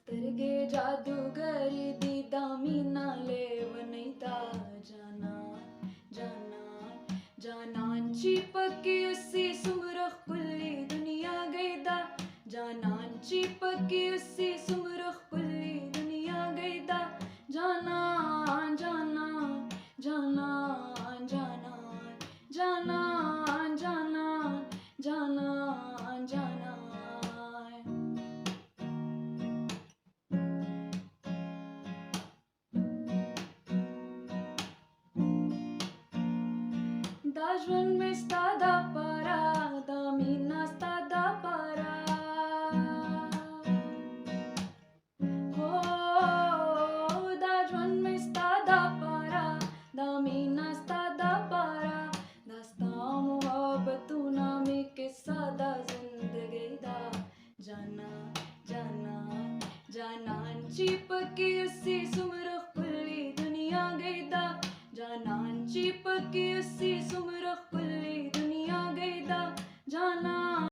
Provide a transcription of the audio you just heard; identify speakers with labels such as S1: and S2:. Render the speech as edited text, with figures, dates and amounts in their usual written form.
S1: दस्तरगे जादूगरी दी दामीना ले वनैता जाना जाना जानांची पक्की उसी सुमरख कुल्ली दुनिया गईदा जानांची पक्की उसी सुमरख कुल्ली दुनिया गईदा जाना जाना जाना जाना जाना जाना जाना जाना Dajwan me stada para, damina stada para. Oh, dajwan me stada para, damina stada para. Dasta mohabbatuna me ke sada zindagi da. Jana, jana, जानांची पक्की उसी सुमरख कुल्ली दुनिया गईदा जानांची पक्की उसी सुमरख